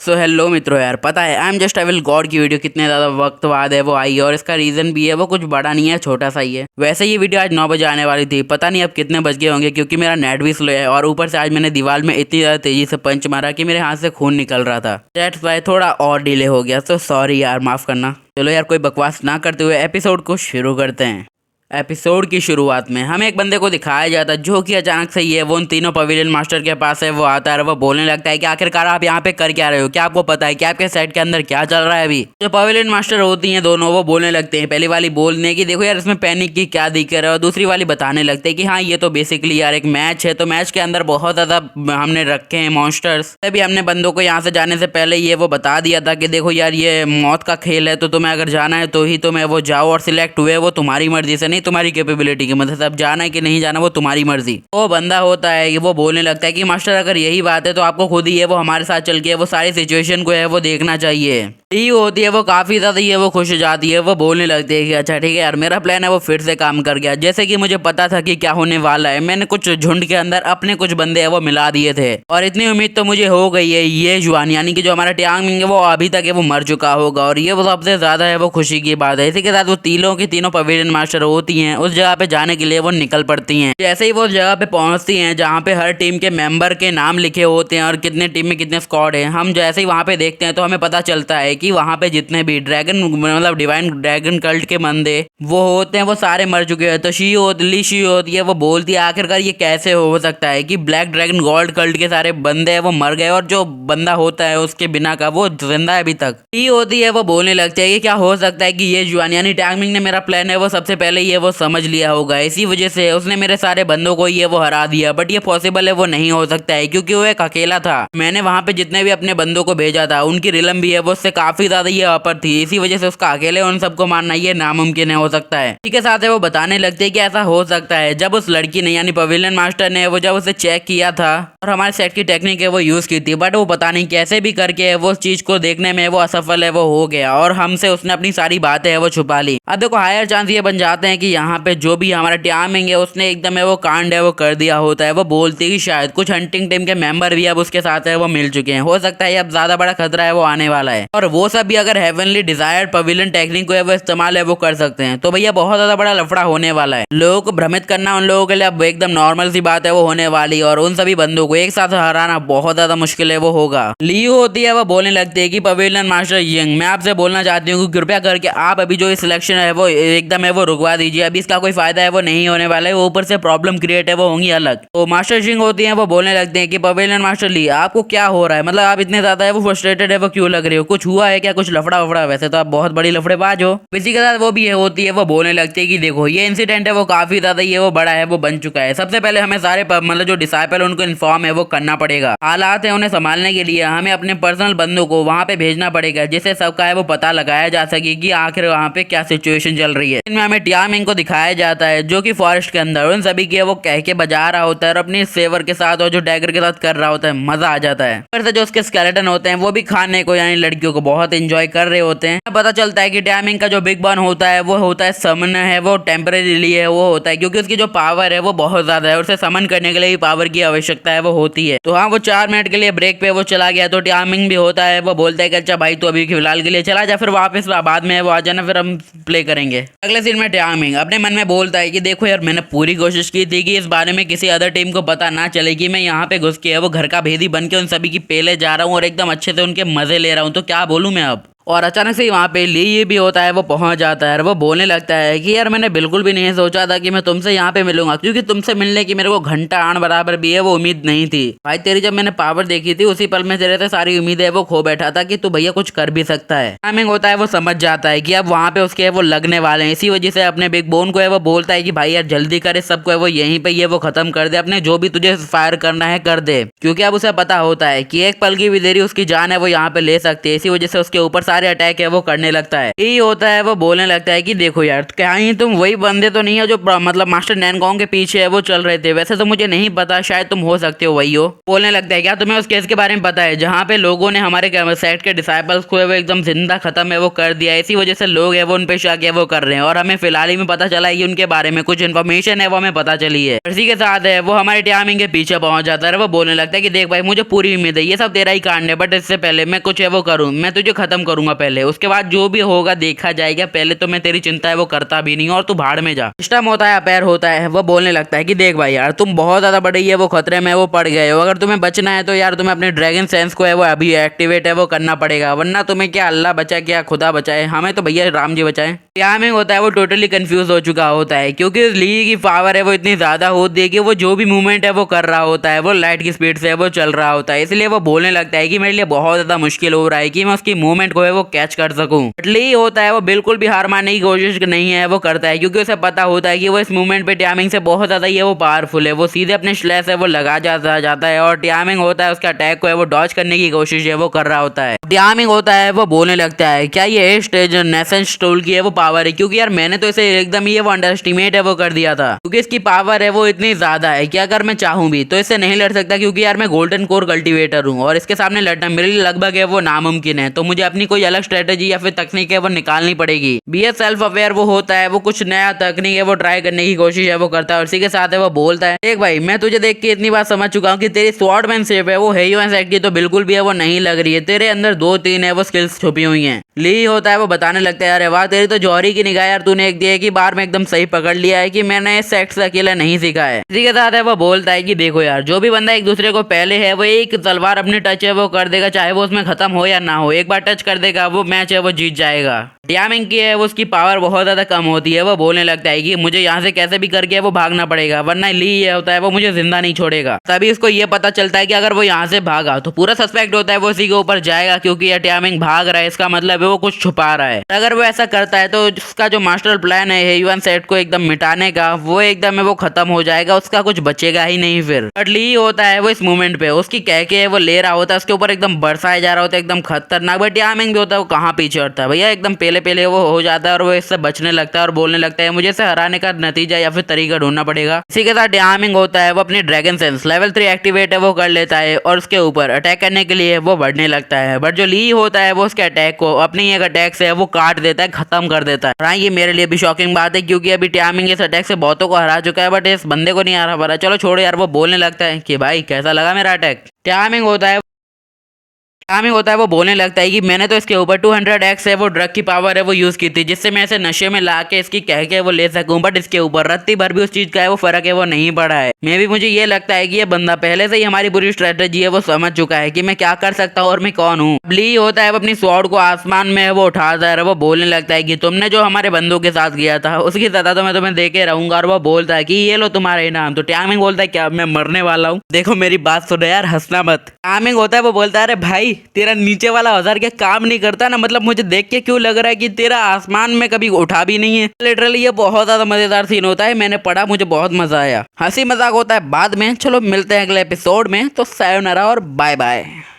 So hello मित्रों, यार पता है I am just I will God की वीडियो कितने ज़्यादा वक्त बाद है वो आई है। और इसका रीज़न भी है, वो कुछ बड़ा नहीं है, छोटा सा ही है। वैसे ये वीडियो आज 9 बजे आने वाली थी, पता नहीं अब कितने बज गए होंगे, क्योंकि मेरा नेट भी स्लो है और ऊपर से आज मैंने दीवार में इतनी ज़्यादा तेज़ी से पंच मारा कि मेरे हाथ से खून निकल रहा था। दैट्स वाई थोड़ा और डिले हो गया। सो सॉरी यार, माफ़ करना। चलो यार, कोई बकवास ना करते हुए एपिसोड को शुरू करते हैं। एपिसोड की शुरुआत में हमें एक बंदे को दिखाया जाता है जो कि अचानक से ये वो उन तीनों पवेलियन मास्टर के पास है। वो आता है और वो बोलने लगता है कि आखिरकार आप यहाँ पे कर क्या रहे हो, क्या आपको पता है कि आपके सेट के अंदर क्या चल रहा है। अभी जो पवेलियन मास्टर होती हैं दोनों, वो बोलने लगते हैं। पहली वाली बोलने की देखो यार इसमें पैनिक की क्या दिक्कत है, और दूसरी वाली बताने लगते हैं कि हाँ ये तो बेसिकली यार एक मैच है, तो मैच के अंदर बहुत ज़्यादा हमने रखे हैं मॉन्स्टर्स। तभी हमने बंदों को यहाँ से जाने से पहले ये वो बता दिया था कि देखो यार ये मौत का खेल है, तो तुम्हें अगर जाना है तो ही तुम्हें वो जाओ, और सिलेक्ट हुए वो तुम्हारी मर्जी से नहीं, तुम्हारी कैपेबिलिटी की मतलब अब जाना है कि नहीं जाना वो तुम्हारी मर्जी। वो बंदा होता है कि वो बोलने लगता है कि मास्टर अगर यही बात है तो आपको खुद ही है वो हमारे साथ चल के वो सारी सिचुएशन को है वो देखना चाहिए। ये होती है वो काफी ज्यादा ये वो खुश हो जाती है। वो बोलने लगती है कि अच्छा ठीक है यार, मेरा प्लान है वो फिर से काम कर गया। जैसे कि मुझे पता था कि क्या होने वाला है, मैंने कुछ झुंड के अंदर अपने कुछ बंदे है वो मिला दिए थे, और इतनी उम्मीद तो मुझे हो गई है ये जुआन यानी कि जो हमारा ट्यांग मिंग है वो अभी तक है वो मर चुका होगा, और ये वो सबसे ज्यादा है वो खुशी की बात है। इसी के साथ वो तीनों की तीनों पवेलियन मास्टर होती हैं उस जगह पे जाने के लिए वो निकल पड़ती हैं। जैसे ही वो जगह पे पहुंचती हैं जहाँ पे हर टीम के मेंबर के नाम लिखे होते हैं और कितने टीम में कितने स्क्वाड हैं, हम जैसे ही वहाँ पे देखते हैं तो हमें पता चलता है कि वहाँ पे जितने भी ड्रैगन मतलब डिवाइन ड्रैगन कल्ट के बंदे वो होते हैं वो सारे मर चुके हैं। तो शी होती है, वो बोलती है आखिरकार ये कैसे हो सकता है कि ब्लैक ड्रैगन गोल्ड कल्ट के सारे बंदे हैं वो मर गए और जो बंदा होता है उसके बिना का वो जिंदा है अभी तक। शी होती है वो बोलने लगती है कि क्या हो सकता है कि ये जुआन यानी ट्यांग मिंग ने मेरा प्लान है वो सबसे पहले ये वो समझ लिया होगा, इसी वजह से उसने मेरे सारे बंदों को ये वो हरा दिया। बट ये पॉसिबल है वो नहीं हो सकता है, क्योंकि वो एक अकेला था। मैंने वहां पे जितने भी अपने बंदों को भेजा था उनकी रिलम भी है वो उससे काफी ज्यादा ये अपर थी, इसी वजह से उसका अकेले उन सबको मारना ये नामुमकिन है हो सकता है। इसी के साथ है वो बताने लगते हैं कि ऐसा हो सकता है जब उस लड़की ने यानी पवेलियन मास्टर ने वो जब उसे चेक किया था और हमारे सेट की टेक्निक है वो यूज की थी, बट वो पता नहीं कैसे भी करके वो चीज को देखने में वो असफल है वो हो गया, और हमसे उसने अपनी सारी बातें है वो छुपा ली। अब देखो हायर चांस ये बन जाते हैं कि यहाँ पे जो भी हमारा ट्यांग मिंग है उसने एकदम है वो कांड है वो कर दिया होता है। वो बोलती कि शायद कुछ हंटिंग टीम के मेंबर भी अब उसके साथ है वो मिल चुके हैं, हो सकता है अब ज्यादा बड़ा खतरा है वो आने वाला है, और वो सब भी अगर हेवनली डिजायर्ड पवेलियन टेक्निक को है वो इस्तेमाल है वो कर सकते हैं। तो भैया बहुत ज्यादा बड़ा लफड़ा होने वाला है। लोगों को भ्रमित करना उन लोगों के लिए अब एकदम नॉर्मल सी बात है वो होने वाली, और उन सभी बंदों को एक साथ हराना बहुत ज्यादा मुश्किल है वो होगा। लियू होती है वो बोलने लगती है कि पवेलियन मास्टर यंग, मैं आपसे बोलना चाहती हूँ कि कृपया करके आप अभी जो सिलेक्शन है वो एकदम है वो रुकवा दीजिए, अभी इसका कोई फायदा है वो नहीं होने वाला है, ऊपर से प्रॉब्लम क्रिएट है वो होंगी अलग। तो मास्टर सिंह होती है वो बोलने लगते हैं कि पवेलियन मास्टर ली आपको क्या हो रहा है, मतलब आप इतने ज्यादा है वो फ्रस्ट्रेटेड है वो क्यों लग रहे हो, कुछ हुआ है क्या, कुछ लफड़ा वफड़ा, वैसे तो आप बहुत बड़ी लफड़ेबाज हो। इसी के साथ वो भी होती है वो बोलने लगती है कि देखो ये इंसिडेंट है वो काफी ज्यादा ये वो बड़ा है वो बन चुका है, सबसे पहले हमें सारे मतलब जो डिसाइपल उनको इन्फॉर्म है वो करना पड़ेगा, हालात है उन्हें संभालने के लिए हमें अपने पर्सनल बंदों को वहाँ पे भेजना पड़ेगा जिससे सबका है वो पता लगाया जा सके कि आखिर वहाँ पे क्या सिचुएशन चल रही है। इनमें हमें ट्यांग मिंग को दिखाया जाता है जो कि फॉरेस्ट के अंदर उन सभी के वो कह के बजा रहा होता है और अपने सेवर के साथ और जो डैगर के साथ कर रहा होता है, मजा आ जाता है। फिर से जो उसके स्केलेटन होते हैं वो भी खाने को यानी लड़कियों को बहुत एंजॉय कर रहे होते हैं। पता चलता है कि ट्यांग मिंग का जो बिग बन होता है वो होता है समन है वो टेम्परेरीली है वो होता है, क्योंकि उसकी जो पावर है वो बहुत ज्यादा है, उसे समन करने के लिए भी पावर की आवश्यकता है वो होती है। तो हाँ वो 4 मिनट के लिए ब्रेक पे वो चला गया, तो ट्यांग मिंग भी होता है वो बोलता है कि अच्छा भाई तो अभी फिलहाल के लिए चला जा, फिर वापस बाद में वो आ जाना, फिर हम प्ले करेंगे। अगले सीन में ट्यांग मिंग अपने मन में बोलता है कि देखो यार मैंने पूरी कोशिश की थी कि इस बारे में किसी अदर टीम को पता ना चले कि मैं यहाँ पे घुस के है वो घर का भेदी बन के उन सभी की पेले जा रहा हूँ और एकदम अच्छे से उनके मजे ले रहा हूँ, तो क्या बोलूँ मैं अब। और अचानक से ही वहाँ पे ली ये भी होता है वो पहुंच जाता है और वो बोलने लगता है कि यार मैंने बिल्कुल भी नहीं सोचा था कि मैं तुमसे यहाँ पे मिलूंगा, क्योंकि तुमसे मिलने की मेरे को घंटा आण बराबर भी है वो उम्मीद नहीं थी। भाई तेरी जब मैंने पावर देखी थी उसी पल में तेरे से सारी उम्मीदें वो खो बैठा था कि तू भैया कुछ कर भी सकता है। टाइमिंग होता है वो समझ जाता है कि अब वहाँ पे उसके वो लगने वाले हैं, इसी वजह से अपने बिग बोन को है वो बोलता है कि भाई यार जल्दी कर, इस सबको है वो यहीं पे ये वो खत्म कर दे, अपने जो भी तुझे फायर करना है कर दे, क्योंकि अब उसे पता होता है कि एक पल की भी देरी उसकी जान है वो यहाँ पे ले सकती है। इसी वजह से उसके ऊपर सारे अटैक है वो करने लगता है। यही होता है वो बोलने लगता है कि देखो यार कहीं तुम वही बंदे तो नहीं है जो मतलब मास्टर नैनगोंग के पीछे है वो चल रहे थे, वैसे तो मुझे नहीं पता, शायद तुम हो सकते हो वही हो। बोलने लगता है क्या तुम्हें उस केस के बारे में पता है जहाँ पे लोगों ने हमारे सेक्ट के डिसाइपल्स को है वो एकदम जिंदा खत्म है वो कर दिया, इसी वजह से लोग है वो उन पे शक है वो कर रहे हैं और हमें फिलहाल ही में पता चला है कि उनके बारे में कुछ इन्फॉर्मेशन है वो हमें पता चली है। इसी के साथ है वो हमारे टियामिंग के पीछे पहुंच जाता है। वो बोलने लगता है कि देख भाई मुझे पूरी उम्मीद है ये सब तेरा ही कांड है, बट इससे पहले मैं कुछ है वो करूँ, मैं तुझे खत्म करूंगा पहले, उसके बाद जो भी होगा देखा जाएगा, पहले तो मैं तेरी चिंता है वो करता भी नहीं और तू भाड़ में जा। सिस्टम होता है अपेयर होता है, वो बोलने लगता है कि देख भाई यार तुम बहुत ज्यादा बड़ी है वो खतरे में वो पड़ गए हो, अगर तुम्हें बचना है तो यार तुम्हें अपने ड्रैगन सेंस को है वो अभी एक्टिवेट है वो करना पड़ेगा, वरना तुम्हें क्या अल्लाह बचा क्या खुदा बचाए, हमें तो भैया राम जी बचाए। टाइमिंग होता है वो टोटली कंफ्यूज हो चुका होता है क्योंकि ली की पावर है वो इतनी ज्यादा होती है कि वो जो भी मूवमेंट है वो कर रहा होता है वो लाइट की स्पीड से वो चल रहा होता है, इसलिए वो बोलने लगता है कि मेरे लिए बहुत ज्यादा मुश्किल हो रहा है कि मैं उसकी मूवमेंट को है वो कैच कर सकूं। बट ली होता है वो बिल्कुल भी हार मानने की कोशिश नहीं है वो करता है क्योंकि उसे पता होता है कि वो इस मूवमेंट पे टाइमिंग से बहुत ज्यादा ही है वो पावरफुल है, वो सीधे अपने स्लैश है वो लगा जाता है और टाइमिंग होता है उसका अटैक को है वो डॉज करने की कोशिश है वो कर रहा होता है। टाइमिंग होता है वो बोलने लगता है क्या ये स्टेज नेशन स्टोल की है वो पावर है, क्योंकि यार मैंने तो इसे एकदम ही वो अंडर एस्टिमेट है वो कर दिया था, क्योंकि इसकी पावर है वो इतनी ज्यादा है कि अगर मैं चाहूं भी तो इससे नहीं लड़ सकता, क्योंकि यार मैं गोल्डन कोर कल्टीवेटर हूँ और इसके सामने लड़ना मेरे लिए लगभग है वो नामुमकिन है, तो मुझे अपनी कोई अलग स्ट्रेटेजी या फिर तकनीक है वो निकालनी पड़ेगी। बी एस सेल्फ अवेयर वो होता है, वो कुछ नया तकनीक है वो ट्राई करने की कोशिश है वो करता है और इसी के साथ है वो बोलता है देख भाई मैं तुझे देख के इतनी बात समझ चुका हूँ कि तेरी स्वॉर्डमैन शेप है वो हेयुएन सेक्ट की तो बिल्कुल भी है वो नहीं लग रही है, तेरे अंदर 2-3 है वो स्किल्स छुपी हुई हैं। ली होता है वो बताने लगता है अरे वाह तेरी तो जौहरी की निगाह यार, तूने एक दिए की बार में एकदम सही पकड़ लिया है कि मैंने इस सेक्ट से अकेला नहीं सीखा है। इसी के साथ है वो बोलता है कि देखो यार जो भी बंदा एक दूसरे को पहले है वो एक तलवार अपनी टच है वो कर देगा, चाहे वो उसमें खत्म हो या ना हो, एक बार टच कर देगा वो मैच है वो जीत जाएगा। टाइमिंग की है वो उसकी पावर बहुत ज्यादा कम होती है, वो बोलने लगता है कि मुझे यहाँ से कैसे भी करके वो भागना पड़ेगा वरना ली ये होता है वो मुझे जिंदा नहीं छोड़ेगा। तभी उसको ये पता चलता है कि अगर वो यहाँ से भागा तो पूरा सस्पेक्ट होता है वो उसी के ऊपर जाएगा, क्योंकि ये टाइमिंग भाग रहा है इसका मतलब है वो कुछ छुपा रहा है। अगर वो ऐसा करता है तो उसका जो मास्टर प्लान है हेयुएन सेक्ट को एकदम मिटाने का वो एकदम वो खत्म हो जाएगा, उसका कुछ बचेगा ही नहीं फिर। बट ली होता है वो इस मूवमेंट पे उसकी कह के वो ले रहा होता है, उसके ऊपर एकदम बरसाया जा रहा होता है एकदम खतरनाक, बट टाइमिंग भी होता है वो कहाँ पीछे हटता है भैया, एकदम पहले वो हो जाता है और वो इससे बचने लगता है और बोलने लगता है मुझे इसे हराने का नतीजा या फिर तरीका ढूंढना पड़ेगा। इसी के साथ टाइमिंग होता है वो अपनी ड्रैगन सेंस लेवल 3 एक्टिवेट है वो कर लेता है और उसके ऊपर अटैक करने के लिए वो बढ़ने लगता है, बट जो ली होता है वो उसके अटैक को अपनी एक अटैक से वो काट देता है, खत्म कर देता है। हाँ ये मेरे लिए भी शॉकिंग बात है क्योंकि अभी टाइमिंग इस अटैक से बहुतों को हरा चुका है बट इस बंदे को नहीं हरा पा रहा। चलो छोड़ो यार, वो बोलने लगता है कि भाई कैसा लगा मेरा अटैक। टाइमिंग होता है वो बोलने लगता है कि मैंने तो इसके ऊपर 200x है वो ड्रग की पावर है वो यूज की थी जिससे मैं इसे नशे में ला के इसकी कह के वो ले सकूं, बट इसके ऊपर रत्ती भर भी उस चीज का है वो फर्क है वो नहीं पड़ा है। मे भी मुझे ये लगता है कि ये बंदा पहले से ही हमारी पूरी स्ट्रेटेजी है वो समझ चुका है कि मैं क्या कर सकता हूँ और मैं कौन हूँ। ली होता है वो अपनी स्वॉर्ड को आसमान में वो उठाता है, वो बोलने लगता है कि तुमने जो हमारे बंदों के साथ किया था उसकी सजा तो मैं तुम्हें देके रहूंगा, और वो बोलता है कि ये लो तुम्हारा इनाम। तो टाइमिंग बोलता है क्या मैं मरने वाला हूँ, देखो मेरी बात सुनो यार हंसना मत। टाइमिंग होता है वो बोलता है अरे भाई तेरा नीचे वाला औजार क्या काम नहीं करता ना, मतलब मुझे देख के क्यों लग रहा है कि तेरा आसमान में कभी उठा भी नहीं है। लिटरली ये बहुत ज्यादा मजेदार सीन होता है, मैंने पढ़ा मुझे बहुत मजा आया। हंसी मजाक होता है बाद में, चलो मिलते हैं अगले एपिसोड में, तो सायोनारा और बाय बाय।